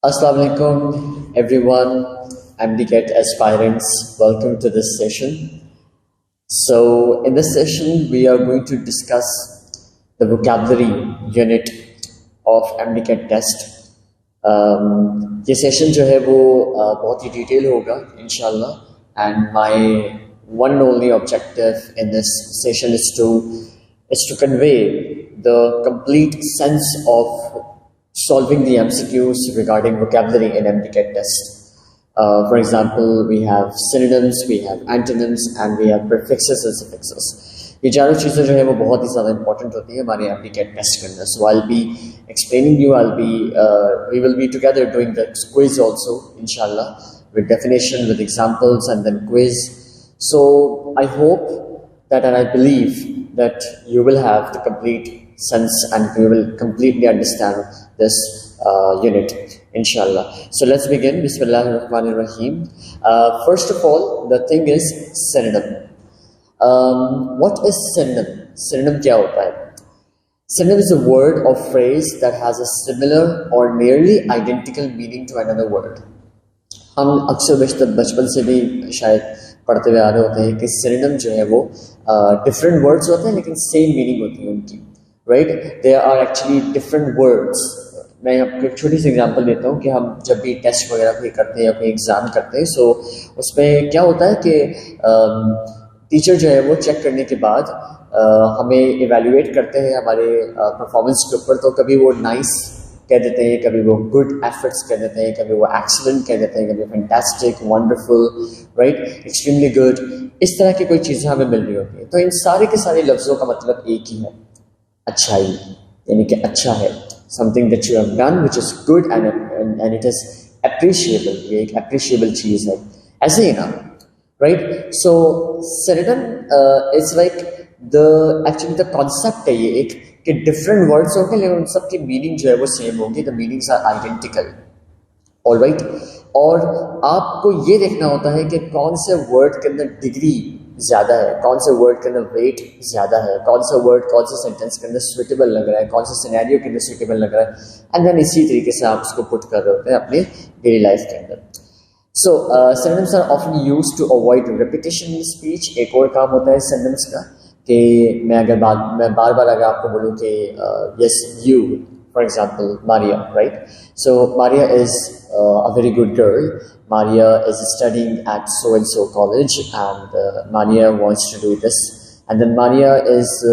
Assalamu alaikum everyone, MDCAT aspirants, welcome to this session. So in this session we are going to discuss the vocabulary unit of MDCAT test. ये session जो है वो बहुत ही detail होगा इंशाल्लाह, and my one and only objective in this session is to convey the complete sense of solving the MCQs regarding vocabulary in MDCAT test. For example, we have synonyms, we have antonyms, and we have prefixes and suffixes. ये चारों चीज़ें जो है वो बहुत ही ज़्यादा important होती है हमारे MDCAT test के अंदर. So I'll be explaining you. We will be together doing the quiz also, inshallah, with definition, with examples, and then quiz. So I hope that, and I believe that you will have the complete sense and you will completely understand this unit, inshallah. So let's begin. Bismillahirrahmanirrahim. First of all, the thing is synonym. What is synonym? Synonym क्या होता है? Synonym is a word or phrase that has a similar or nearly identical meaning to another word. हम अक्सर बचपन से भी शायद पढ़ते हुए आ रहे होते हैं कि synonym जो है वो different words होते हैं लेकिन same meaning होती है उनकी, right? There are actually different words. मैं आपको एक छोटी सी एग्जांपल देता हूँ कि हम जब भी टेस्ट वगैरह कोई करते हैं या कोई एग्ज़ाम करते हैं, सो उसमें क्या होता है कि टीचर जो है वो चेक करने के बाद हमें इवैल्यूएट करते हैं हमारे परफॉर्मेंस के ऊपर. तो कभी वो नाइस कह देते हैं, कभी वो गुड एफर्ट्स कह देते हैं, कभी वो एक्सीलेंट कह देते हैं, कभी fantastic, wonderful, right, extremely good. इस तरह की कोई चीज़ें हमें मिल रही होती हैं. तो इन सारे के सारे लफ्ज़ों का मतलब एक ही है, अच्छाई, यानी कि अच्छा है. Something that you have done which is good and it is appreciable. ये एक appreciable चीज़ है. ऐसे ही ना, right? So synonym is like actually the concept है ये एक कि different words होंगे लेकिन उन सब की meaning जो है वो same होंगी. The meanings are identical. All right? और आपको ये देखना होता है कि कौन से word के अंदर डिग्री ज़्यादा है, कौन से वर्ड के अंदर वेट ज़्यादा है, कौन सा वर्ड कौन से सेंटेंस के अंदर सुटेबल लग रहा है, कौन से सिनेरियो के अंदर सुटेबल लग रहा है, एंड देन इसी तरीके से आप उसको पुट कर रहे होते हैं अपने डेली लाइफ के अंदर. So synonyms are often used to avoid repetition in speech. एक और काम होता है सिनोनिम्स का कि मैं बार बार अगर आपको बोलूँ कि yes you, for example, Maria, right? So Maria is a very good girl. Maria is studying at so-and-so college, and Maria wants to do this. And then Maria is a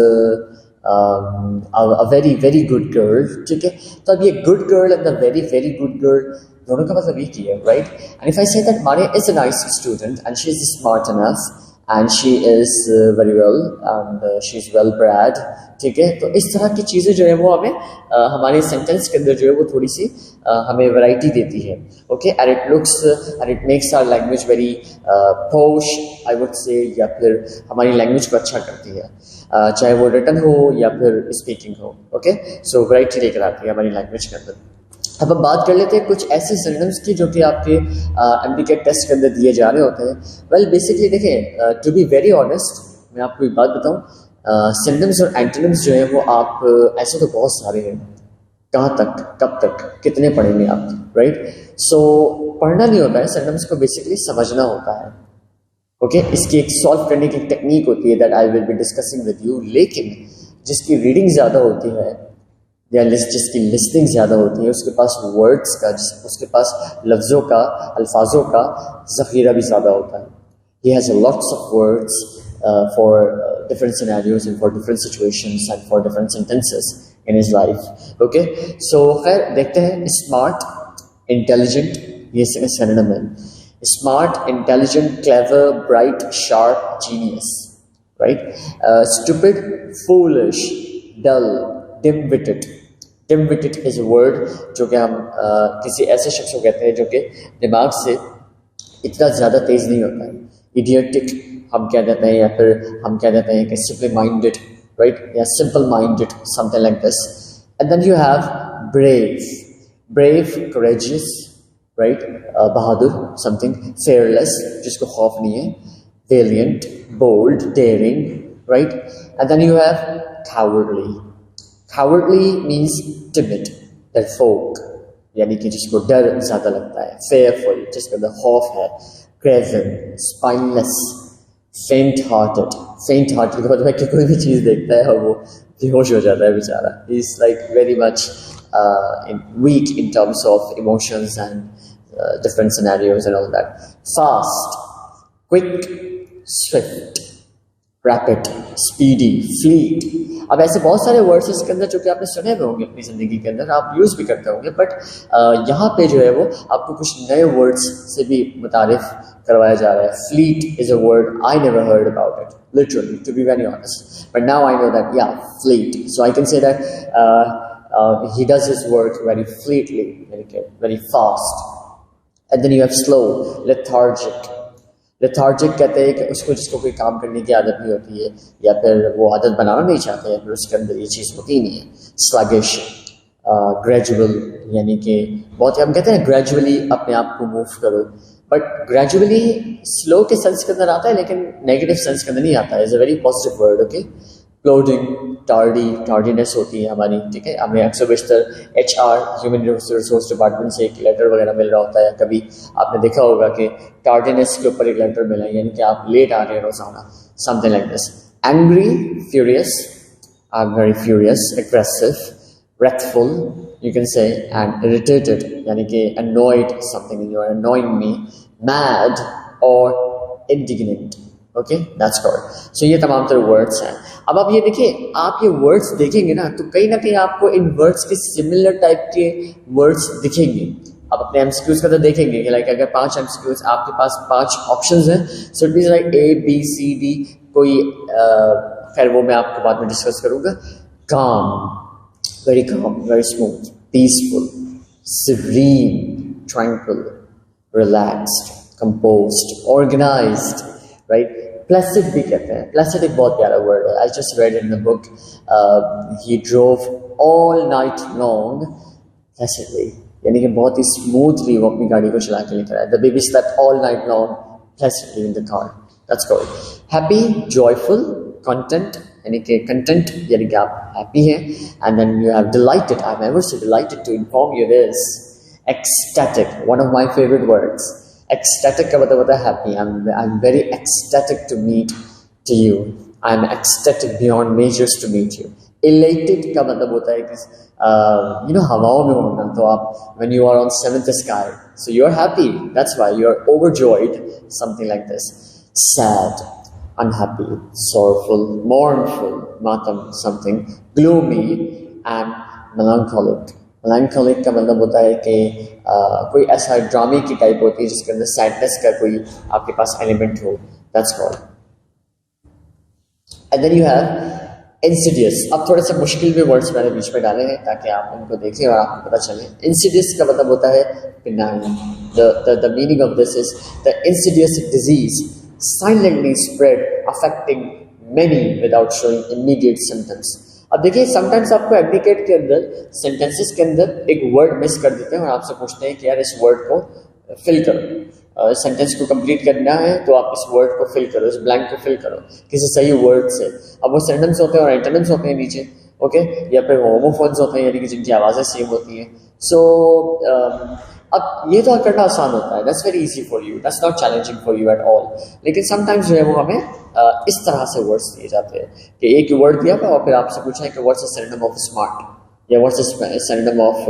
very, very good girl. ठीक है? तो अब ये good girl and the very, very good girl दोनों का मतलब एक ही है, right? And if I say that Maria is a nice student and she is smart enough and she is very well and she is well bred, ठीक है, तो इस तरह की चीज़ें जो है वो हमें हमारे सेंटेंस के अंदर जो है वो थोड़ी सी हमें वैरायटी देती है. Okay, and it looks and it makes our language very posh, I would say, या फिर हमारी लैंग्वेज को अच्छा करती है, चाहे वो रिटन हो या फिर स्पीकिंग हो. ओके, सो वैरायटी लेकर आती है हमारी लैंग्वेज के अंदर. अब हम बात कर लेते हैं कुछ ऐसे सिनोनिम्स की जो कि आपके MDCAT टेस्ट के अंदर दिए जा रहे होते हैं. वेल बेसिकली देखें, टू बी वेरी ऑनेस्ट, मैं आपको एक बात बताऊं, सिनोनिम्स और एंटोनिम्स जो है वो आप ऐसे तो बहुत सारे हैं, कहाँ तक, कब तक, कितने पढ़ेंगे आप, राइट? सो पढ़ना नहीं होता है, सिनोनिम्स को बेसिकली समझना होता है. ओके, इसकी एक सॉल्व करने की टेक्निक होती है that I will be discussing with you. लेकिन जिसकी रीडिंग ज़्यादा होती है या जिसकी लिस्निंग ज़्यादा होती है, उसके पास वर्ड्स का, उसके पास लफ्ज़ों का, अल्फाजों का ज़ख़ीरा भी ज़्यादा होता है. He has lots of words for different scenarios and for different situations and for different sentences in his life. Okay, so खैर देखते हैं. स्मार्ट, इंटेलिजेंट, ये सिनोनिम है. Smart, intelligent, clever, bright, sharp, genius, right? Stupid, foolish, dull, dim-witted. Dim-witted is a word जो कि हम किसी ऐसे शख्स को कहते हैं जो कि दिमाग से इतना ज़्यादा तेज़ नहीं होता है. Idiotic हम कह देते हैं, या फिर हम कह देते हैं कि simple-minded, right? या simple-minded, something like this. And then you have brave. Brave, courageous, right? Bahadur, something. Fearless, जिसको खौफ नहीं है. Valiant, bold, daring, right? And then you have cowardly. Cowardly means timid, that folk, यानी कि जिसको डर ज़्यादा लगता है, fearful जिसके अंदर खौफ है, craven spineless, faint hearted मतलब है कि कोई भी चीज़ देखता है और वो बेहोश हो जाता है बेचारा. He is like very much weak in terms of emotions and different scenarios and all that. Fast, quick, swift, rapid, speedy, fleet. अब ऐसे बहुत सारे वर्ड्स इसके अंदर जो कि आपने सुने हुए होंगे अपनी ज़िंदगी के अंदर, आप यूज़ भी करते होंगे, बट यहाँ पे जो है वो आपको कुछ नए वर्ड्स से भी मुतारिफ करवाया जा रहा है. Fleet is a word I never heard about it, literally, to be very honest. But now I know that, yeah, fleet. So I can say that he does his work very fleetly, very fast. And then you have slow, lethargic. Lethargic कहते हैं कि उसको जिसको कोई काम करने की आदत नहीं होती है या फिर वो आदत बनाना नहीं चाहते या फिर उसके अंदर ये चीज़ होती ही नहीं है. स्लगिश, ग्रेजुअल यानी कि बहुत हम कहते हैं ग्रेजुअली अपने आप को मूव करो, बट ग्रेजुअली स्लो के सेंस के अंदर आता है लेकिन नेगेटिव सेंस के अंदर नहीं आता है. Is a very positive word. Okay. Plodding, tardiness होती है हमारी, ठीक है. हमें अक्सर बेशतर HR ह्यूमन रिसोर्स डिपार्टमेंट से एक लेटर वगैरह मिल रहा होता है. कभी आपने देखा होगा कि टार्डीनेस के ऊपर एक लेटर मिला है यानी कि आप लेट आ रहे हैं रोजाना, something like this. Angry, furious, I am very furious, aggressive, wrathful you can say, and irritated यानी कि annoyed something, you are annoying me. Mad or indignant. Okay, that's called. So ये तमाम तरह वर्ड्स हैं. अब आप ये देखिए, आप ये वर्ड्स देखेंगे ना तो कहीं ना कहीं आपको इन वर्ड्स के सिमिलर टाइप के वर्ड्स दिखेंगे. आप अपने एमसीक्यूज का तो देखेंगे कि लाइक अगर 5 एमसीक्यूज आपके पास 5 ऑप्शंस हैं, so it means like ABCD कोई खैर वो मैं आपको बाद में डिस्कस करूँगा. calm, very smooth, peaceful, serene, tranquil, relaxed, composed, organized, right? Placid भी कहते हैं. Placid एक बहुत प्यारा वर्ड है. I just read it in the book. He drove all night long placidly, यानी कि बहुत ही स्मूथली वो अपनी गाड़ी को चला के लेकर आया. The baby slept all night long placidly in the car. That's called. Happy, joyful, content, यानी कि content यानी कि आप happy हैं. And then you have delighted. I'm ever so delighted to inform you this. Ecstatic, one of my favorite words. Ecstatic का मतलब होता है happy. I'm very ecstatic to meet to you. I'm ecstatic beyond measures to meet you. Elated का मतलब होता है कि हवाओं में होना. तो आप when you are on 7th sky, so you are happy. That's why you are overjoyed. Something like this. Sad, unhappy, sorrowful, mournful, matam something, gloomy and melancholic. melancholic का मतलब होता है कि कोई ऐसा ड्रामे की टाइप होती है जिसके अंदर सैडनेस का कोई आपके पास एलिमेंट हो. That's called. And then you have insidious. अब थोड़े से मुश्किल में वर्ड्स मैंने बीच में डाले हैं ताकि आप उनको देखें और आपको पता चले. इंसिडियस का मतलब होता है benign. The meaning of this is the insidious disease silently spread affecting many without showing immediate symptoms. अब देखिए, समटाइम्स आपको एमडीकेट के अंदर सेंटेंसेस के अंदर एक वर्ड मिस कर देते हैं और आपसे पूछते हैं कि यार इस वर्ड को फिल करो. सेंटेंस को कंप्लीट करना है तो आप इस वर्ड को फिल करो, इस ब्लैंक को फिल करो किसी सही वर्ड से. अब वो सिनोनिम्स होते हैं और एंटोनिम्स होते हैं नीचे, ओके, या फिर होमोफोन्स होते हैं यानी कि जिनकी आवाज़ें सेम होती हैं. सो अब ये तो करना आसान होता है. That's very easy for you, that's not challenging for you at all. लेकिन समटाइम्स जो है वो हमें इस तरह से वर्ड्स दिए जाते हैं कि एक वर्ड दिया था और फिर आपसे पूछा है कि what's the synonym of smart या व्हाट्स द सिनोनिम ऑफ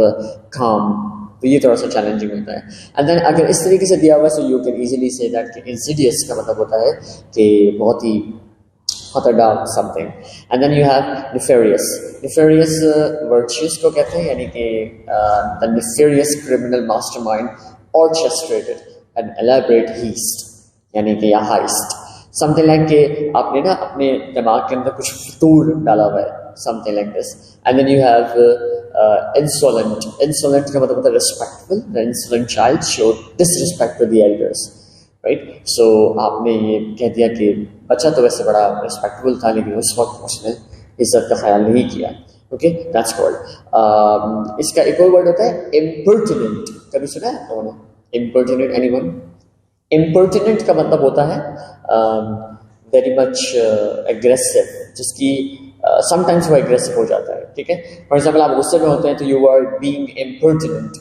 काम. तो ये थोड़ा सा चैलेंजिंग होता है. एंड देन अगर इस तरीके से दिया हुआ so you can easily see that कि इंसिडियस का मतलब होता है कि बहुत ही खतरनाक something. And then you have nefarious. Nefarious virtuous को कहते हैं यानी कि the nefarious criminal mastermind orchestrated and elaborate heist यानी कि या हाइस्ट. समथिंग लाइक कि आपने ना अपने दिमाग के अंदर कुछ फितूर डाला हुआ है, something like this. And then you have insolent. Insolent का मतलब होता है respectful. The insolent child showed disrespect to the elders, right? So आपने ये कह दिया कि बच्चा तो वैसे बड़ा respectful था लेकिन उस वक्त उसने इज्जत का ख्याल नहीं किया. Okay, that's called. इसका एक और वर्ड होता है impertinent. कभी सुना है लोगों ने impertinent? Anyone? Impertinent का मतलब होता है very much aggressive, जिसकी समटाइम्स वो एग्रेसिव हो जाता है. ठीक है, फॉर एग्जाम्पल आप गुस्से में होते हैं तो यू आर बीइंग इम्पर्टिनेंट.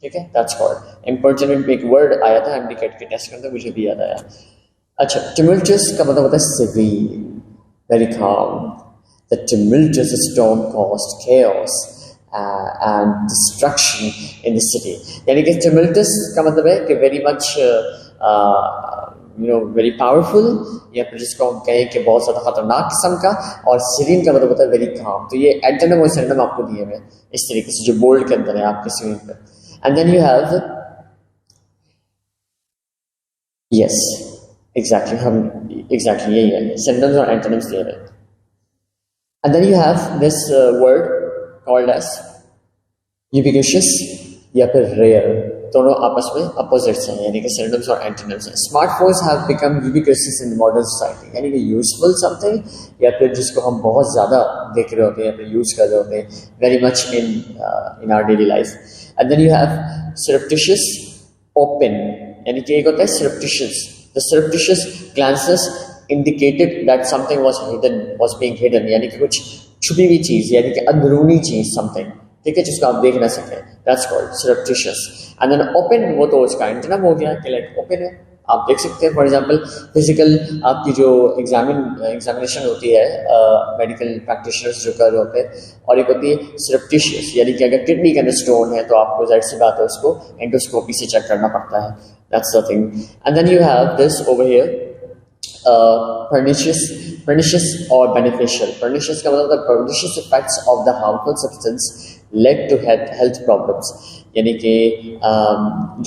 ठीक है, दैट्स कॉल्ड इम्पर्टिनेंट में एक वर्ड आया था MDCAT के टेस्ट के अंदर, मुझे भी याद आया। अच्छा, tumultuous का मतलब होता है severe, very calm. The tumultuous storm caused chaos and destruction in the city. यानी कि tumultuous का मतलब है कि very much very powerful, या फिर जिसको हम कहें कि बहुत ज़्यादा खतरनाक किस्म का, और serene का मतलब होता है very calm। तो ये एंटोनिम और सिनोनिम आपको दिए हुए इस तरीके से जो बोल्ड के अंदर है आपके स्क्रीन पर। And then you have yes, exactly, exactly यही है, synonyms और antonyms दिए हुए। And then you have this word called as ubiquitous या फिर rare, दोनों आपस में opposites हैं, यानी कि synonyms और antonyms हैं। Smartphones have become ubiquitous in modern society, यानी कि useful something या फिर जिसको हम बहुत ज़्यादा देख रहे होते हैं या फिर यूज़ कर रहे होते हैं, very much in our daily life। And then you have surreptitious, open, यानी कि एक होता है surreptitious। The surreptitious glances indicated that something was being hidden, यानी कि कुछ छुपी हुई चीज़, यानी कि अंदरूनी चीज़ something, ठीक है, जिसको आप देख ना सकें, that's called surreptitious। And then open वो तो उसका एंटोनिम हो गया कि like open है, आप देख सकते हैं। फॉर एग्जांपल फिजिकल आपकी जो एग्जामिनेशन होती है मेडिकल प्रैक्टिशनर्स जो कर रहे होते हैं, और एक होती है सरप्टिशियस, यानी कि अगर किडनी के अंदर स्टोन है तो आपको जाहिर सी बात है उसको एंडोस्कोपी से चेक करना पड़ता है, that's the thing. And then you have this over here pernicious or beneficial। Pernicious का मतलब pernicious effects of the harmful substance led to health problems, यानी कि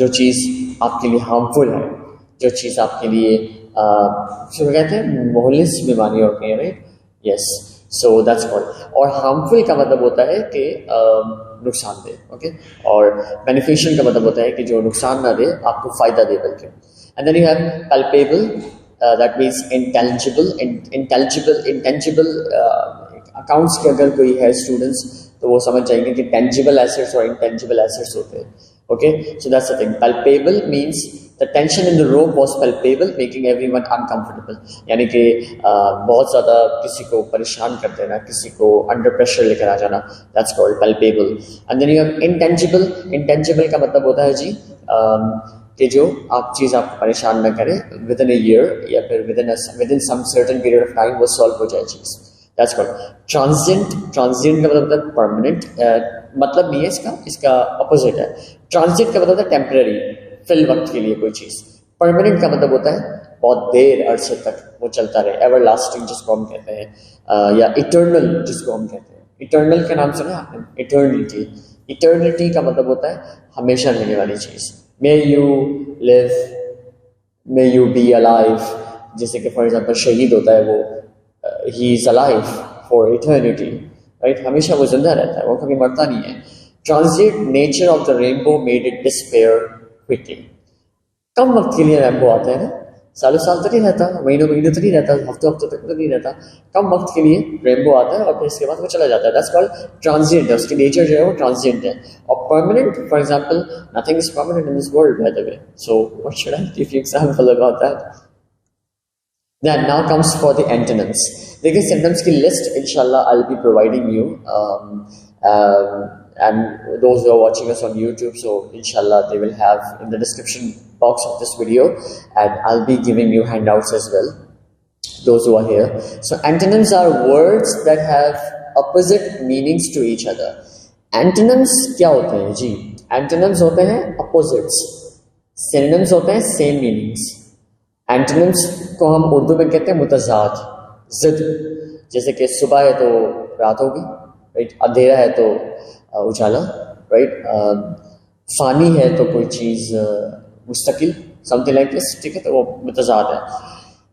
जो चीज़ आपके लिए हार्मफुल है, जो चीज़ आपके लिए जो कहते हैं मोहलिस बीमारी होती है, right, yes, so that's called. और हार्मफुल का मतलब होता है कि नुकसानदेह, ओके, और बेनिफिशियल का मतलब होता है कि जो नुकसान ना दे, आपको फ़ायदा दे बल्कि। And then you have palpable, that means intangible। Accounts के अगर कोई है स्टूडेंट्स तो वो समझ जाएंगे कि टेंजिबल एसेट्स और इंटेंजिबल एसेट्स होते हैं, okay, so that's the thing. palpable means the tension in the room was palpable, making everyone uncomfortable, यानी कि बहुत ज़्यादा किसी को परेशान कर देना, किसी को अंडर प्रेशर लेकर आ जाना, that's called palpable। and then you have intangible। intangible का मतलब होता है जी कि जो आप चीज़ आपको परेशान न करे, विद इन ए ईयर या फिर within some certain period of time वो सॉल्व हो जाए चीज़, दैट्स कॉल्ड ट्रांजिएंट। ट्रांजिएंट का मतलब होता है परमानेंट, मतलब नहीं है इसका अपोजिट है। ट्रांजिएंट का मतलब होता है टेम्पररी, फिल वक्त के लिए कोई चीज़। परमानेंट का मतलब होता है बहुत देर अरसे तक वो चलता रहे, एवरलास्टिंग जिसको हम कहते हैं, या इटर्नल जिसको हम कहते हैं। इटर्नल का नाम सुना आपने, इटर्निटी। इटर्निटी का मतलब होता है हमेशा रहने वाली चीज़। May you live, may you be alive, जैसे कि फॉर एग्जाम्पल शहीद होता है वो he is alive for eternity, right, हमेशा वो जिंदा रहता है, वो कभी मरता नहीं है। Transient nature of the rainbow made it disappear quickly। कम वक्त के लिए रेनबो आता है ना, सालों साल तक नहीं रहता, महीनों महीनों तक नहीं रहता, हफ्तों हफ्तों तक तो नहीं रहता, कम वक्त के लिए रेनबो आता है और फिर इसके बाद वो चला जाता है, दैट्स कॉल्ड ट्रांजिएंट है, उसकी नेचर जो है वो ट्रांजिएंट है। और permanent, for example, nothing is permanent in this world by the way, so what should I give you example about that. Then now comes for the antonyms। देखिए symptoms की list इंशाल्लाह I will be providing you, and those who are watching us on YouTube, so inshallah they will have in the description box of this video, and I'll be giving you handouts as well, those who are here। So antonyms are words that have opposite meanings to each other। Antonyms क्या होते हैं जी? Antonyms होते हैं opposites, synonyms होते हैं same meanings। Antonyms को हम उर्दू में कहते हैं मुतज़ाद, ज़िद, जैसे कि सुबह है तो रात होगी, राइट, अंधेरा है तो उजाला, राइट, फानी है तो कोई चीज़ मुस्तकिल, समथिंग लाइक दिस, ठीक है, तो वो मुतज़ाद है।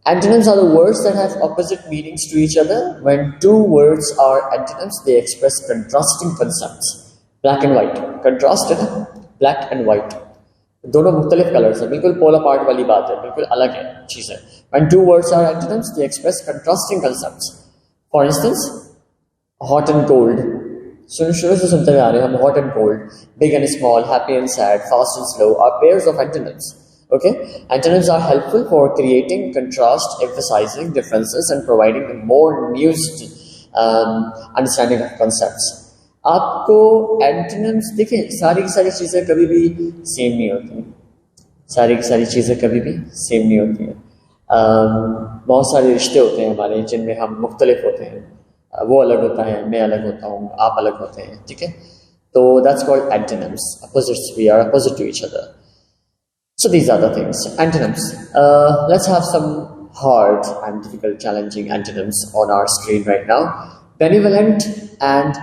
Antonyms are the words that have opposite meanings to each other। When two words are antonyms, they express contrasting concepts। Black and white, contrast है ना, black and white, दोनों मुख्तलिफ कलर्स हैं, बिल्कुल पोलर पार्ट वाली बात है, बिल्कुल अलग है चीज़ है। When two words are antonyms, they express contrasting concepts। For instance, hot and cold, शुरू से सुनते हुए आ रहे हैं हम, hot and cold, big and small, happy and sad, fast and slow are pairs of antonyms। Okay, antonyms are helpful for creating contrast, emphasizing differences, and providing a more nuanced understanding of concepts। आपको antonyms देखें, सारी की सारी चीज़ें कभी भी same नहीं होती, सारी की सारी चीज़ें कभी भी सेम नहीं होती हैं। बहुत सारे रिश्ते होते हैं हमारे जिनमें हम मुख्तलिफ होते हैं, वो अलग होता है, मैं अलग होता हूँ, आप अलग होते हैं, ठीक है। तो that's called antonyms, opposites, we are opposite to each other. So these are the things. Antonyms. Let's have some hard and difficult, challenging antonyms on our screen right now. Benevolent and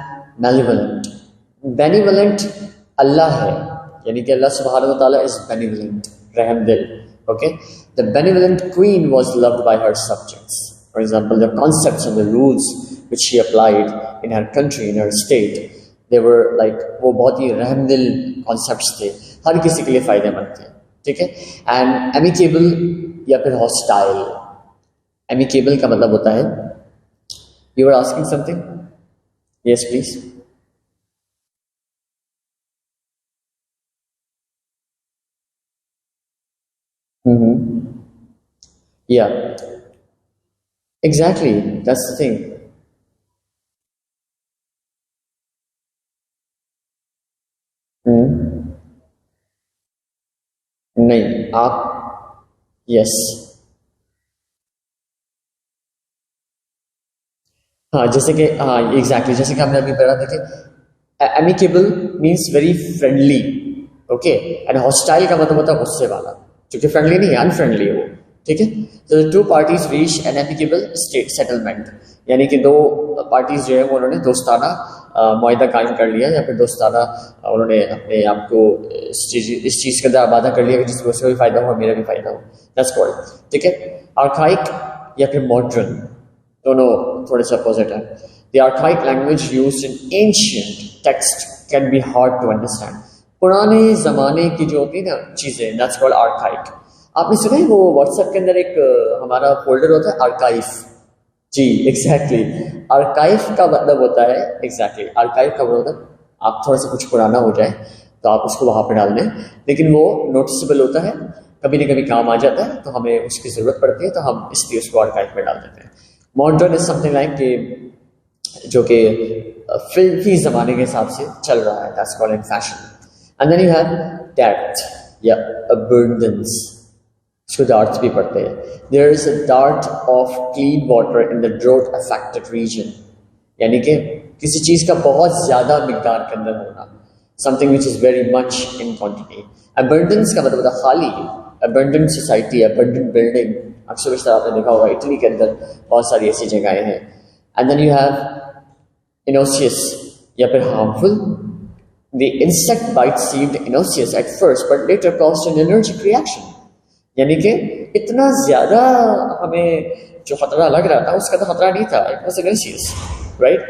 malevolent. Benevolent Allah है, यानी कि Allah subhanahu wa ta'ala is benevolent, रहमदिल. Okay. The benevolent queen was loved by her subjects. For example, the concepts and the rules which she applied in her country, in her state, they were like वो बहुत ही रहमदिल concepts थे, हर किसी के लिए फायदेमंद थे, ठीक है. एंड एमिकेबल या फिर हॉस्टाइल. एमिकेबल का मतलब होता है, you are asking something, yes please. या एग्जैक्टली, दैट्स द थिंग. नहीं, आप, यस, हाँ, जैसे कि हाँ एग्जैक्टली, जैसे कि हमने अभी पढ़ा था कि amicable means very friendly, okay, and hostile का मतलब होता है गुस्से वाला, जो कि फ्रेंडली नहीं है, अनफ्रेंडली है वो, ठीक है. तो two parties reach an amicable state settlement, यानी कि दो पार्टीज जो है वो उन्होंने दोस्ताना मुआहदा कायम कर लिया, या फिर दोस्ताना उन्होंने अपने आप को इस चीज़ के अंदर वादा कर लिया कि जिसको उसका भी फायदा हो मेरा भी फायदा हो. दैट्स कॉल्ड, ठीक है. आर्काइक या फिर मॉडर्न, दोनों थोड़े से अपोजिट है. The archaic language used in ancient text can be hard to understand. पुराने ज़माने की जो होती है ना चीज़ें, दैट्स कॉल्ड आर्काइक. आपने सुना है वो व्हाट्सएप के अंदर एक हमारा फोल्डर होता है आर्काइव. जी एग्जैक्टली, आर्काइव का मतलब होता है, एग्जैक्टली आर्काइव का मतलब होता है आप थोड़ा सा कुछ पुराना हो जाए तो आप उसको वहाँ पे डाल दें, लेकिन वो नोटिसेबल होता है, कभी न कभी काम आ जाता है, तो हमें उसकी ज़रूरत पड़ती है, तो हम इसलिए उसको आर्काइव में डाल देते हैं. मॉडर्न इज समथिंग लाइक कि जो कि फिल्मी ज़माने के हिसाब से चल रहा है, that's called in fashion. And then you have depth या अबंडेंस, इसको डार्ट भी पढ़ते हैं. There is a dearth of clean water in the drought affected region, यानी कि किसी चीज़ का बहुत ज़्यादा मिकदार के अंदर होना, something which is very much in quantity. Abundance का मतलब होता है खाली, अबंडेंट सोसाइटी, अबंडेंट बिल्डिंग. अक्सर इस तरह आपने देखा होगा इटली के अंदर बहुत सारी ऐसी जगहें हैं. And then you have innocuous या फिर harmful. The insect bite seemed innocuous at first but later caused an allergic reaction, यानी कि इतना ज़्यादा हमें जो खतरा लग रहा था उसका तो खतरा नहीं था, इट वाज इनोसियस, राइट.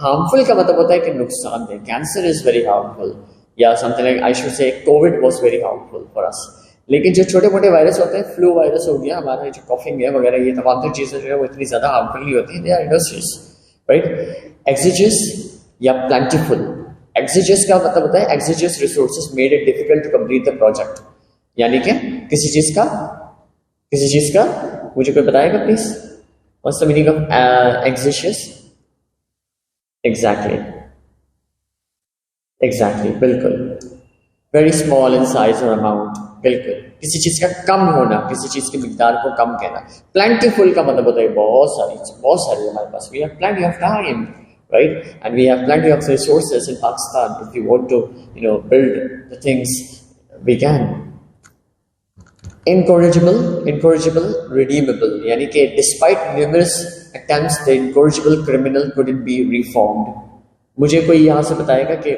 हार्मफुल का मतलब होता है कि नुकसानदेह. कैंसर इज़ वेरी हार्मफुल, या something like I should say Covid was very harmful for us. लेकिन जो छोटे मोटे वायरस होते हैं, फ्लू वायरस हो गया हमारा, जो कॉफिंग है वगैरह, ये तमाम तो चीज़ें जो है वो इतनी ज़्यादा हार्मफुल नहीं होती, दे आर इनोसियस, राइट. एक्सिजियस या प्लेंटीफुल. एक्सिजियस का मतलब होता है exiguous resources made it difficult to complete the project, यानी कि किसी चीज़ का मुझे कोई बताएगा please, what's the meaning of exiguous? Exactly, बिल्कुल. वेरी स्मॉल इन साइज और अमाउंट, बिल्कुल, किसी चीज़ का कम होना, किसी चीज़ की मिकदार को कम कहना. प्लेंटीफुल का मतलब होता है बहुत सारी हमारे पास, we have plenty of time, right, and we have plenty of resources in Pakistan. If you want to build the things we can. Incorrigible, redeemable, यानी कि despite numerous attempts the incorrigible criminal couldn't be reformed. मुझे कोई यहाँ से बताएगा कि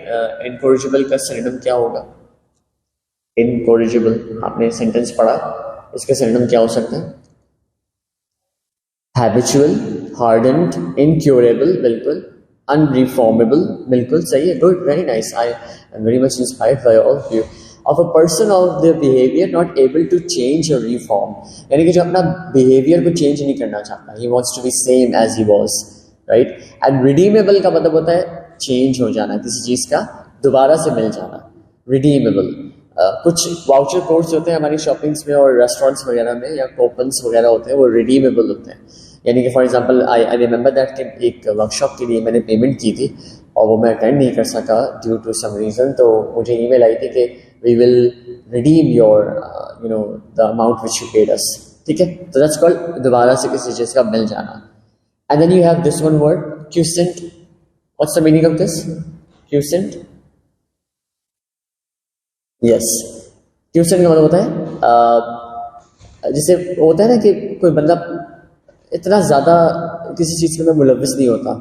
incorrigible का synonym क्या होगा? Incorrigible, आपने सेंटेंस पढ़ा, इसका synonym क्या हो सकता है? Habitual, hardened, incurable, बिल्कुल. Unreformable, बिल्कुल सही है. Good, very nice. I am very much inspired by all of you. Of a person of their behavior not able to change or reform, यानी कि जो अपना behavior को change नहीं करना चाहता, he wants to be same as he was, right. And redeemable का मतलब होता है change हो जाना, किसी चीज़ का दोबारा से मिल जाना. redeemable. कुछ वाउचर कोड्स होते हैं हमारी शॉपिंग्स में और रेस्टोरेंट्स वगैरह में, या कूपन्स वगैरह होते हैं, वो redeemable होते हैं, यानी कि for example I remember that कि एक वर्कशॉप के लिए मैंने पेमेंट की थी और वो मैं अटेंड नहीं कर सका ड्यू टू सम रीज़न, तो मुझे ईमेल आई थी कि we will redeem your the amount which you paid us, ठीक है। तो दैट्स कॉल्ड दोबारा से किसी चीज़ का मिल जाना। And then you have this one word quiescent. What's the meaning of this quiescent? Yes, quiescent का मतलब होता है जैसे होता है ना कि कोई बंदा इतना ज़्यादा किसी चीज़ में मुलव्वस नहीं होता,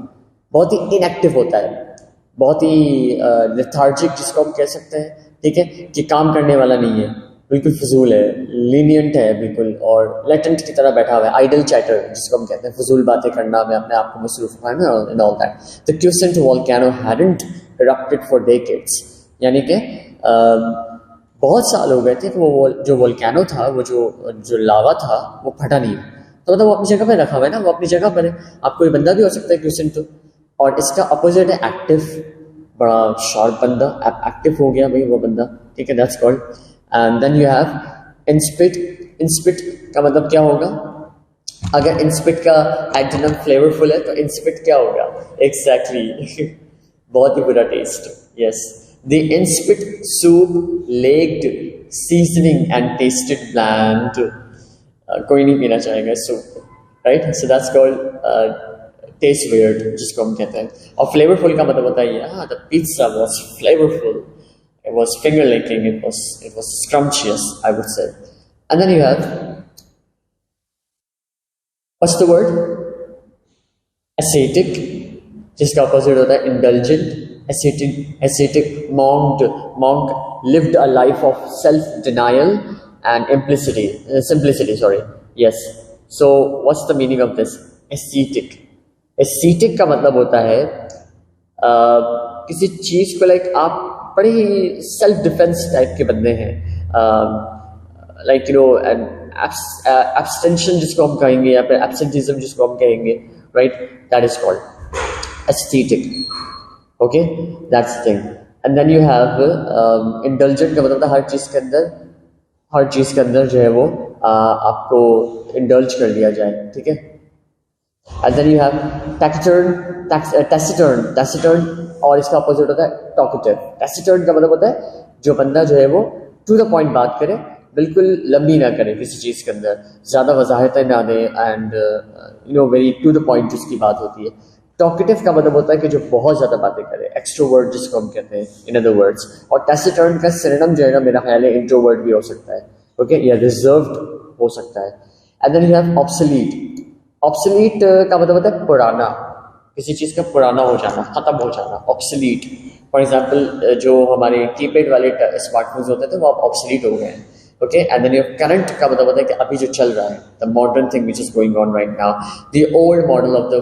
बहुत ही इनएक्टिव होता है, बहुत ही लेथार्जिक जिसको हम कह सकते हैं, ठीक है, कि काम करने वाला नहीं है, बिल्कुल फजूल है, लीनियंट है बिल्कुल, और लेटेंट की तरह बैठा हुआ है, आइडल चैटर जिसको हम कहते हैं, फजूल बातें करना में अपने आप को मसरूफ रखना and all that. The quotient volcano hadn't erupted for decades, यानी कि बहुत साल हो गए थे कि वो जो वोल्केनो था, वो जो लावा था वो फटा नहीं, तो मतलब वो अपनी जगह पे रखा हुआ है ना, वो अपनी जगह पर है। आप कोई बंदा भी हो सकता है क्यूसेंट तो, और इसका अपोजिट है एक्टिव, बड़ा शार्प बंदा, एक्टिव हो गया भाई वो बंदा, ठीक है, that's called. And then you have insipid. Insipid का मतलब क्या होगा? अगर इंस्पिट का एंटोनिम फ्लेवरफुल है तो इंस्पिट क्या होगा? एग्जैक्टली बहुत ही बुरा taste. Yes, the insipid soup lacked seasoning and tasted bland. कोई नहीं पीना चाहेगा soup, right? So that's called taste weird जिसको हम कहते हैं। और फ्लेवरफुल का मतलब होता है हाँ, the pizza was flavourful, it was finger licking, it was scrumptious, I would say. And then you have, what's the word? Ascetic, जिसका opposite होता है indulgent. Ascetic monk lived a life of self-denial and simplicity, sorry. Yes. So what's the meaning of this? Ascetic. Ascetic का मतलब होता है किसी चीज को लाइक आप बड़े ही सेल्फ डिफेंस टाइप के बंदे हैं, लाइक यू नो एब्सटेंशन जिसको हम कहेंगे, या फिर एब्सेंटिज्म जिसको हम कहेंगे, right? That is called aesthetic. Okay, that's the thing. And then you have indulgent का मतलब हर चीज़ के अंदर जो है वो आपको इंडल्ज कर लिया जाए, ठीक है। एंड देन यू हैव टैसिटर्न, और इसका अपोजिट होता है टॉकेटिव। टैसिटर्न का मतलब होता है जो बंदा जो है वो टू द पॉइंट बात करे, बिल्कुल लंबी ना करे किसी चीज़ के अंदर, ज़्यादा वजाहतें ना दे, and very to the point जिसकी बात होती है। टॉकेटिव का मतलब होता है कि जो बहुत ज़्यादा बातें करे, एक्सट्रोवर्ट जिसको हम कहते हैं इन अदर वर्ड्स। और टैसिटर्न का सिनोनिम जो है ना, मेरा ख्याल है इंट्रोवर्ट भी हो सकता है, ओके, या रिजर्व्ड हो सकता है। And then you have obsolete. Obsolete का मतलब होता है पुराना, किसी चीज़ का पुराना हो जाना, ख़त्म हो जाना, ऑब्सोलीट। फॉर एग्जांपल जो हमारे कीपैड वाले स्मार्टफोन्स होते थे वो अब ऑब्सोलीट हो गए हैं, okay. And then your current का मतलब होता है कि अभी जो चल रहा है, the modern thing which is going on right now. The old model of the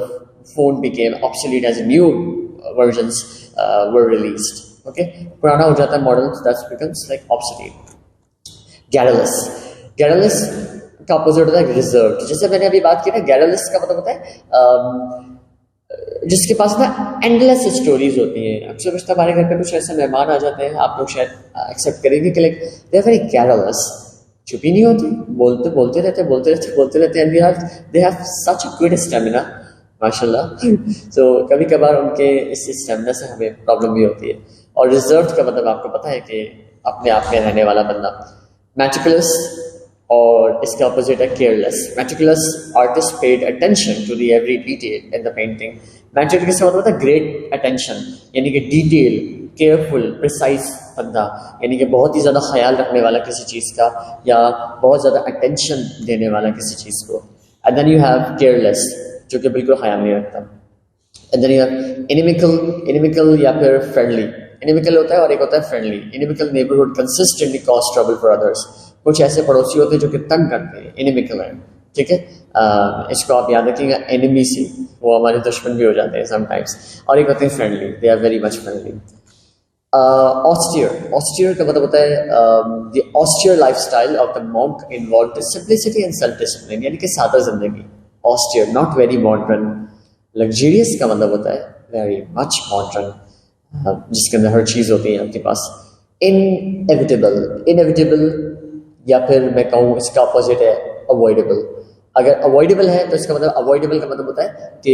phone became obsolete as new versions were released, okay. पुराना हो जाता है model, that becomes like obsolete. गैरलेस का अपोजिट होता है रिजर्व्ड। जैसे मैंने अभी बात की ना, गैरलेस का मतलब होता है जिसके पास ना एंडलेस स्टोरीज होती हैं। अक्सर कुछ हमारे घर पे कुछ ऐसे मेहमान आ जाते हैं, आप लोग शायद एक्सेप्ट करेंगे कि लाइक दे आर वेरी कैरलेस, चुप ही नहीं होती, बोलते रहते हैं। They have such a good stamina, माशाल्लाह। सो कभी कभार उनके इस स्टेमिना से हमें प्रॉब्लम भी होती है। और रिजर्व्ड का मतलब आपको पता है कि अपने आप में रहने वाला बंदा। मेटिकुलस, और इसका अपोजिट है careless. Meticulous artist paid attention to the every detail in the painting. Meticulous का मतलब होता है ग्रेट अटेंशन, यानी कि डिटेल, केयरफुल, प्रिसाइज बंदा, यानी कि बहुत ही ज़्यादा ख्याल रखने वाला किसी चीज़ का, या बहुत ज़्यादा अटेंशन देने वाला किसी चीज़ को। And then you have careless, जो कि बिल्कुल ख्याल नहीं रखता। And then you have inimical या फिर फ्रेंडली। इनिमिकल होता है और एक होता है friendly. Inimical neighbourhood consistently cause trouble for others. कुछ ऐसे पड़ोसी होते हैं जो कि तंग करते हैं, इनिमिकल है, ठीक है। इसको आप याद रखिएगा, एनिमी से वो हमारे दुश्मन भी हो जाते हैं समटाइम्स। और एक होते हैं friendly, they are very much friendly. Austere का मतलब होता है the austere lifestyle of the monk involved simplicity and self discipline, यानी कि सादा जिंदगी। Austere, not very modern. Luxurious का मतलब होता है वेरी मच मॉडर्न, जिसके अंदर हर चीज़ होती है आपके पास। इनएविटेबल, या फिर मैं कहूँ इसका अपोजिट है अवॉइडेबल। अगर अवॉइडेबल है तो इसका मतलब अवॉइडेबल का मतलब होता है कि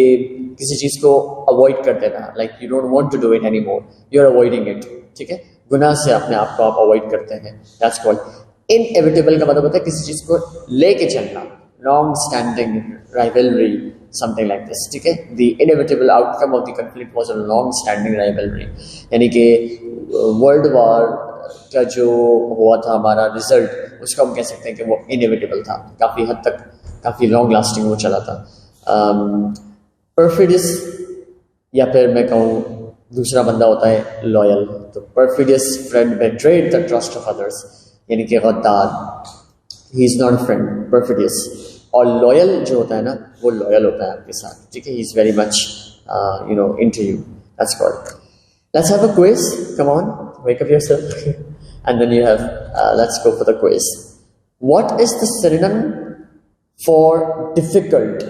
किसी चीज को अवॉइड कर देना, like you don't want to do it any more, you are avoiding it, ठीक है, गुनाह से अपने आप को आप अवॉइड करते हैं, दैट्स कॉल्ड। इनएविटेबल का मतलब होता है किसी चीज को लेके चलना, long standing rivalry, something like this, ठीक है। The inevitable outcome of the conflict was a long standing rivalry, यानी कि वर्ल्ड वॉर का जो हुआ था हमारा रिजल्ट, उसको हम कह सकते हैं कि वो इनएविटेबल था, काफ़ी हद तक काफ़ी लॉन्ग लास्टिंग वो चला था। परफिडियस, या फिर मैं कहूँ दूसरा बंदा होता है लॉयल, तो perfidious friend betrayed the trust of others, यानी कि गद्दार, he is not friend, perfidious. और लॉयल जो होता है ना, वो लॉयल होता है आपके साथ, ठीक है, he is very much into you, that's called. Let's have a quiz. Come on, wake up yourself. And then you have, let's go for the quiz. What is the synonym for difficult?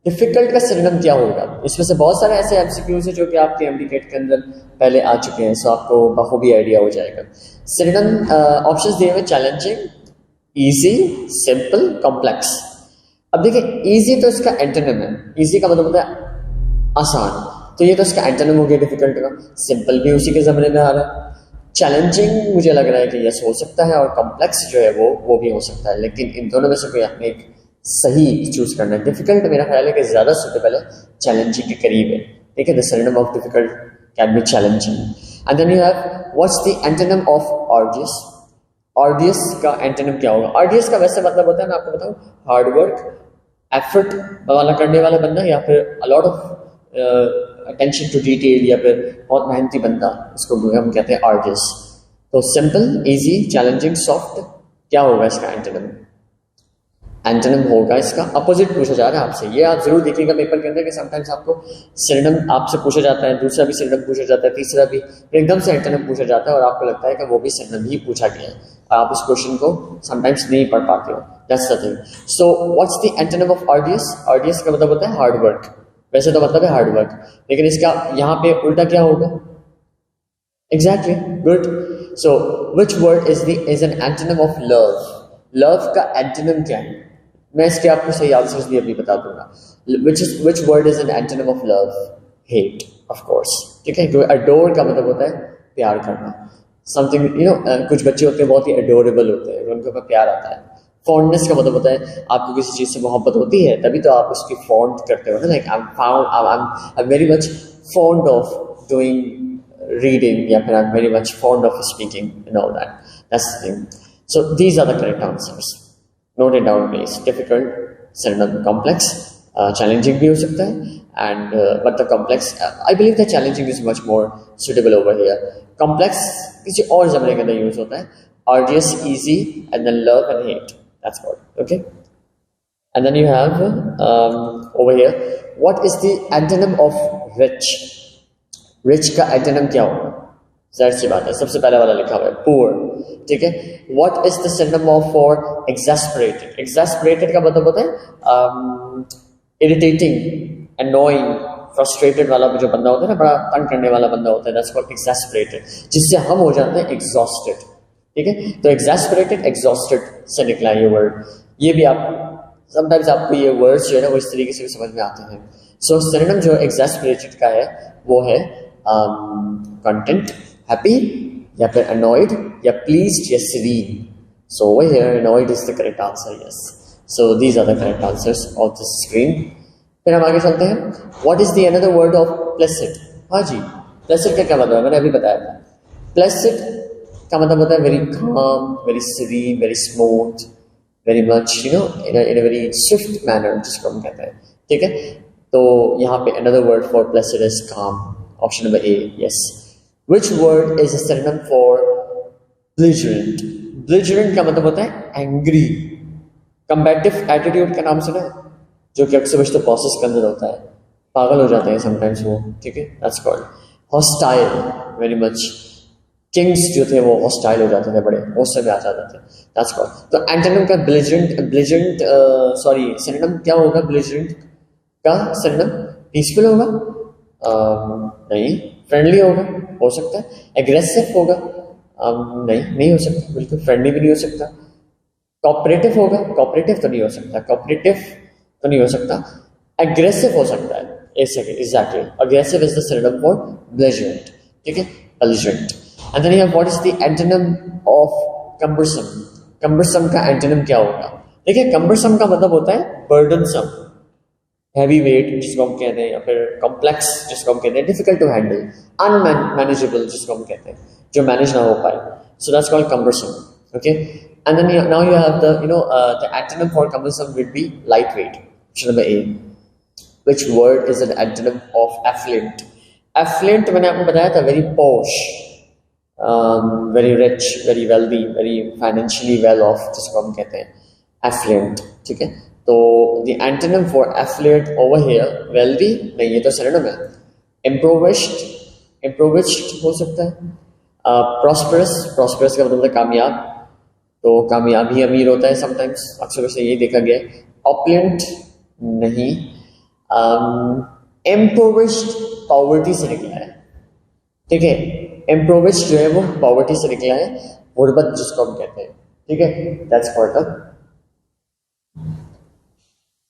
Difficult का synonym क्या होगा? इसमें से बहुत सारे ऐसे MCQs हैं जो कि आपके MDCAT के अंदर पहले आ चुके हैं, सो आपको बखूबी आइडिया हो जाएगा। Synonym ऑप्शंस दिए हुए challenging, easy, simple, complex। अब देखिए easy तो इसका एंटोनिम है, easy का मतलब होता है आसान, तो ये तो इसका एंटोनिम हो गया डिफिकल्ट का। सिंपल भी उसी के ज़माने में आ रहा है। चैलेंजिंग मुझे लग रहा है कि यस हो सकता है, और कॉम्प्लेक्स जो है वो भी हो सकता है, लेकिन इन दोनों में से कोई आपने एक सही चूज करना है। डिफिकल्ट मेरा ख्याल है कि ज़्यादा सूटेबल है, चैलेंजिंग के करीब है, ठीक है। The synonym of difficult can be challenging. And then you have what's the antonym of arduous. Arduous का एंटोनिम क्या होगा? आर्डियस का वैसे मतलब होता है, मैं आपको बताऊँ, हार्ड वर्क, एफर्ट वाला करने वाला बंदा, या फिर a lot of attention to detail, या फिर बहुत मेहनती बंदा, उसको हम कहते हैं आर्टिस। तो सिंपल, इजी, चैलेंजिंग, सॉफ्ट, क्या होगा इसका एंटोनिम? एंटोनिम होगा इसका अपोजिट पूछा जा रहा है आपसे। ये आप जरूर देखिएगा पेपर के अंदर कि समटाइम्स आपको सिनोनिम आपसे पूछा जाता है, दूसरा भी सिनोनिम पूछा जाता है, तीसरा भी, एकदम से एंटोनिम पूछा जाता है और आपको लगता है कि वो भी सिनोनिम ही पूछा गया है, और आप उस क्वेश्चन को समटाइम्स नहीं पढ़ पाते हो। That's the thing. So what's the antonym of arduous? Arduous का मतलब होता है हार्ड वर्क। वैसे तो मतलब है हार्ड वर्क, लेकिन इसका यहाँ पे उल्टा क्या होगा? Exactly, good. So which word is an antonym of love? Love का एंटोनिम क्या है? मैं इसके आपको सही आंसर्स भी अभी बता दूंगा। Which word is an antonym of love? Hate, of course, ठीक है। अडोर का मतलब होता है प्यार करना, समथिंग कुछ बच्चे होते हैं बहुत ही अडोरेबल होते हैं, उनके ऊपर प्यार आता है। फॉन्डनेस का मतलब होता है आपको किसी चीज़ से मोहब्बत होती है, तभी तो आप उसकी फॉन्ड करते हो ना, like I am very much fond of doing reading, या फिर I am very much fond of speaking and all that, that's the thing. So these are the correct answers, note it down please. Difficult, synonym complex, challenging भी हो सकता है, and but the complex, I believe that challenging is much more suitable over here. Complex किसी और ज़माने के अंदर use होता है, arduous, easy, and then love and hate. That's what. Okay. And then you have over here, what is the antonym of rich? Rich का antonym क्या होगा? जाहिर सी बात है, सबसे पहले वाला लिखा हुआ है poor, ठीक है। What is the synonym of for exasperated? Exasperated का मतलब होता है irritating, annoying, frustrated वाला जो बंदा होता है ना, बड़ा तंग करने वाला बंदा होता है, that's called exasperated, जिससे हम हो जाते हैं exhausted, ठीक है। तो exasperated, exhausted से निकला ये वर्ड। ये भी आप समटाइम्स आपको ये वर्ड्स जो है ना वो इस तरीके से भी समझ में आते हैं। सो सिनोनिम जो exasperated का है वो है content, happy, या फिर annoyed, या pleased, या serene. So over here annoyed is the correct answer, yes. So these are the correct answers of the screen. फिर हम आगे चलते हैं। What is the another word of placid? हाँ जी, placid का क्या मतलब है? मैंने अभी बताया था। Placid का मतलब होता है very calm, very serene, very smooth, very much in a very swift manner, जिसको हम कहते हैं, ठीक है। तो यहाँ पे another word for placid is calm. Option number A, yes. Which word is a synonym for belligerent? Belligerent का मतलब होता है angry. Combative attitude का नाम सुना है, जो कि अक्सर बच्चों प्रोसेस के अंदर होता है, पागल हो जाते हैं समटाइम्स वो, ठीक है। That's called hostile, very much. Kings जो थे वो हॉस्टाइल हो जाते थे, बड़े गुस्से में आ जाते थे, दैट्स कॉल्ड। तो एंटोनिम का बेलिजेरेंट सिनोनिम क्या होगा? बेलिजेरेंट का सिनोनिम पीसफुल होगा? नहीं। फ्रेंडली होगा? हो सकता है। एग्रेसिव होगा? नहीं हो सकता, बिल्कुल फ्रेंडली भी नहीं हो सकता। कोऑपरेटिव होगा, कोऑपरेटिव तो नहीं हो सकता, कोऑपरेटिव तो नहीं हो सकता, एग्रेसिव हो सकता है, exactly, aggressive is the synonym for belligerent, ठीक है, belligerent. And then you have what is the antonym of cumbersome, cumbersome का एंटोनिम क्या होगा? देखिए कम्बरसम का मतलब होता है बर्डनसम, हैवी वेट जिसको हम कहते हैं, या फिर कॉम्प्लेक्स जिसको हम कहते हैं, डिफिकल्ट टू हैंडल, अनमैनेजेबल जिसको हम कहते हैं, जो मैनेज ना हो पाए, so that's called cumbersome, okay. And then now you have the the antonym for cumbersome will be light weight, option number A. Which word is an antonym of affluent? Affluent मैंने आपको बताया था, very posh, very rich, very wealthy, very financially well off, जिसको हम कहते हैं effluent, ठीक है। तो the antonym for affluent over here, wealthy नहीं, ये तो synonym है। impoverished, impoverished हो सकता है। prosperous, prosperous का मतलब है कामयाब, तो कामयाब ही अमीर होता है समटाइम्स, अक्सर वैसे यही देखा गया है। opulent नहीं। impoverished पॉवर्टी से निकला है, ठीक है, impoverished जो है वो पॉवर्टी से निकला है, गुर्बत जिसको हम कहते हैं, ठीक है, that's called a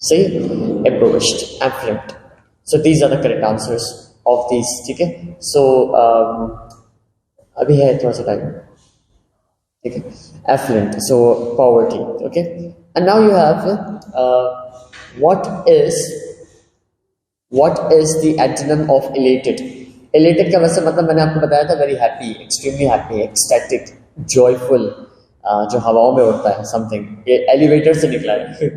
say impoverished, affluent. So these are the correct answers of these, ठीक है। So अभी है थोड़ा सा टाइम, ठीक है, affluent, so poverty, okay। And now you have what is the antonym of elated? elated का वैसे मतलब मैंने आपको बताया था, very happy, extremely happy, ecstatic, joyful, जो हवाओं में उड़ता है, समथिंग, ये एलिवेटर से निकला है।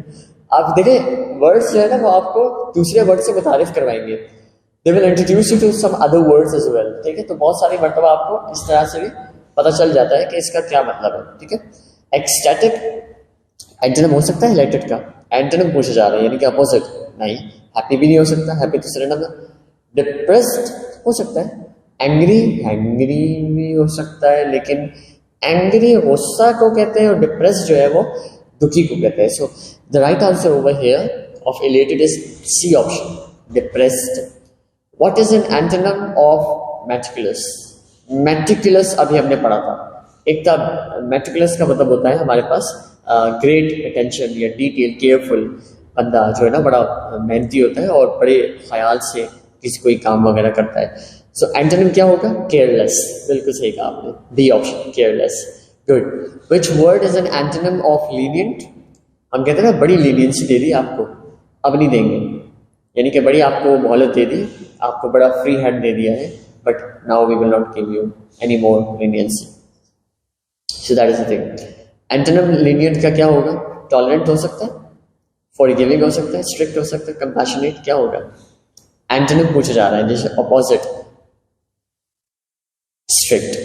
आप देखें वर्ड्स जो है ना वो आपको दूसरे वर्ड से मुतारिफ करवाएंगे, they will introduce you to some other words as well, ठीक है। तो बहुत सारी मर्तबा आपको इस तरह से भी पता चल जाता है कि इसका क्या मतलब है, ठीक है। एक्सटैटिक एंटोनिम हो सकता है इलेक्टेड का, एंटोनिम पूछा जा रहा है, यानी कि अपोजिट नहीं, हैप्पी भी नहीं हो सकता, हैप्पी तो सिनोनिम है। डिप्रेस्ड हो सकता है, एंग्री, एंग्री भी हो सकता है, लेकिन एंग्री गुस्सा को कहते हैं और डिप्रेस जो है वो दुखी को कहते हैं। So the right answer over here of elated is C option, depressed. What is an antonym of meticulous? Meticulous अभी हमने पढ़ा था, एक था मेटिकुलस का मतलब होता है हमारे पास ग्रेट अटेंशन या डिटेल, केयरफुल, बंदा जो है ना बड़ा मेहनती होता है और बड़े ख्याल से किसी कोई काम वगैरह करता है। सो एंटोनिम क्या होगा? केयरलेस, बिल्कुल सही कहा आपने, D option, careless, good. Which word is an antonym of lenient? हम कहते हैं ना बड़ी लीनियंसी दे दी आपको, अब नहीं देंगे, यानी कि बड़ी आपको मोहलत दे दी, आपको बड़ा फ्री हैंड दे दिया है, but now we will not give you any more leniency. So that is the thing. Antonym lenient का क्या होगा? टॉलरेंट हो सकता है, फॉरगिविंग हो सकता है, स्ट्रिक्ट हो सकता है, कंपैशनेट क्या होगा? एंटोनिम पूछा जा रहा है, जैसे अपोजिट, स्ट्रिक्ट,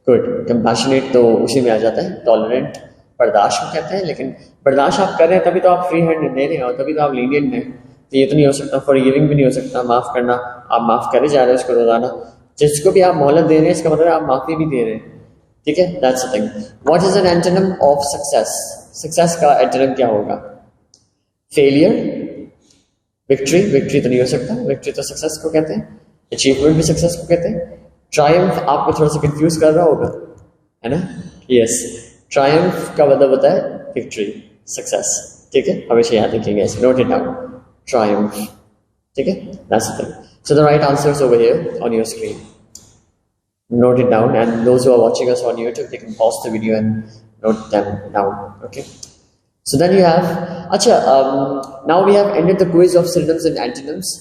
गुड। कंपैशनेट तो उसी में आ जाता है, टॉलरेंट बर्दाश्त को कहते हैं, लेकिन बर्दाश्त आप कर रहे हैं तभी तो आप फ्री हैंड दे रहे हैं और तभी तो आप लीनियंट हैं, तो ये तो नहीं हो सकता। फॉरगिविंग भी नहीं हो सकता, माफ करना, आप माफ करे जा रहे हैं उसको रोजाना, जिसको भी आप मोहलत दे रहे हैं इसका मतलब आप माफी भी दे रहे हैं, ठीक है, that's the thing. What is an antonym of success? Success का एंटोनिम क्या होगा? फेलियर, विक्ट्री, विक्ट्री तो नहीं हो सकता, विक्ट्री तो सक्सेस को कहते हैं, अचीवमेंट भी सक्सेस को कहते हैं। ट्रायम्फ आपको थोड़ा सा कंफ्यूज कर रहा होगा, है ना? यस, ट्रायम्फ का मतलब होता है विक्ट्री, सक्सेस, ठीक है, हमेशा याद रखेंगे ऐसे, नोट इट डाउन, ट्रायम्फ, ठीक है, that's the thing. So the right answer is over here on your screen. Note it down, and those who are watching us on YouTube, they can pause the video and note them down. Okay. So then you have, now we have ended the quiz of synonyms and antonyms.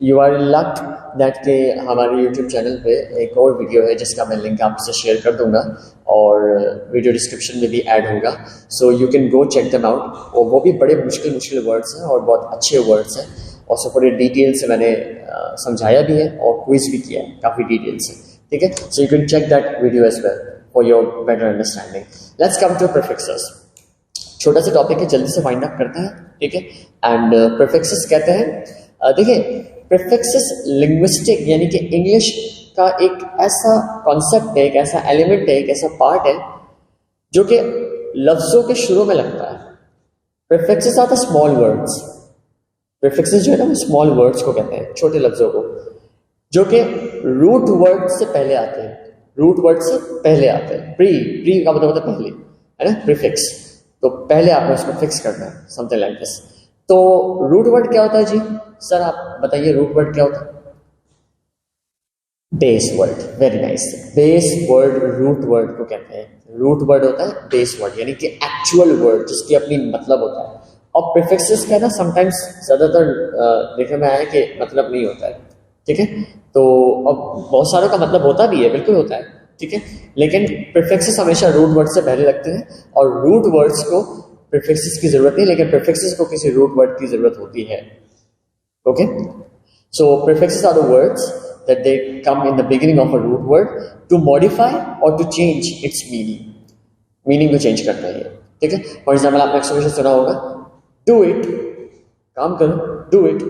You are in luck that के हमारे YouTube channel पे एक और video है जिसका मैं link आपसे share कर दूंगा और वीडियो डिस्क्रिप्शन में भी ऐड होगा, so you can go check them out. और वो भी बड़े मुश्किल वर्ड्स हैं और बहुत अच्छे वर्ड्स हैं और सब पूरे डिटेल से मैंने समझाया भी है और क्विज भी किया है काफ़ी डिटेल से, ठीक है। So you can check that video as well for your better understanding. Let's come to prefixes. छोटा सा टॉपिक है, जल्दी से फाइंड आउट करते हैं, ठीक है. एंड प्रीफिक्सेस कहते हैं, देखिए प्रीफिक्सेस लिंग्विस्टिक यानी कि इंग्लिश का एक ऐसा कॉन्सेप्ट है, एक ऐसा एलिमेंट है, एक ऐसा पार्ट है जो कि लफ्ज़ों के शुरू में लगता है. Prefixes are the small words. Prefixes जो है ना वो स्मॉल वर्ड्स को कहते हैं, छोटे लफ्जों को, जो कि रूट वर्ड से पहले आते हैं. रूट वर्ड से पहले आते हैं. प्री का मतलब होता है पहले, है ना, प्रीफिक्स। तो पहले आपने उसको फिक्स करना है, समथिंग लाइक दिस। तो रूट वर्ड क्या होता है जी? सर आप बताइए रूट वर्ड क्या होता है? Base word, very nice. Base word root word को कहते हैं। रूट वर्ड होता है बेस वर्ड, यानी कि एक्चुअल वर्ड जिसकी अपनी मतलब होता है। और प्रीफिक्सेस का ना समटाइम्स ज्यादातर देखने में आया है कि मतलब नहीं होता है, ठीक है। तो अब बहुत सारों का मतलब होता भी है, बिल्कुल होता है, ठीक है। लेकिन प्रीफिक्सेस हमेशा रूट वर्ड से पहले लगते हैं, और रूट वर्ड्स को प्रीफिक्सेस की जरूरत नहीं, लेकिन प्रीफिक्सेस को किसी रूट वर्ड की जरूरत होती है। Okay, so prefixes are the words that they come in the beginning of a root word to modify or to change its meaning. Meaning को चेंज करता है, ठीक है। फॉर एग्जाम्पल आपने एक्सप्रेशन सुना होगा, डू इट, काम करो, डू इट,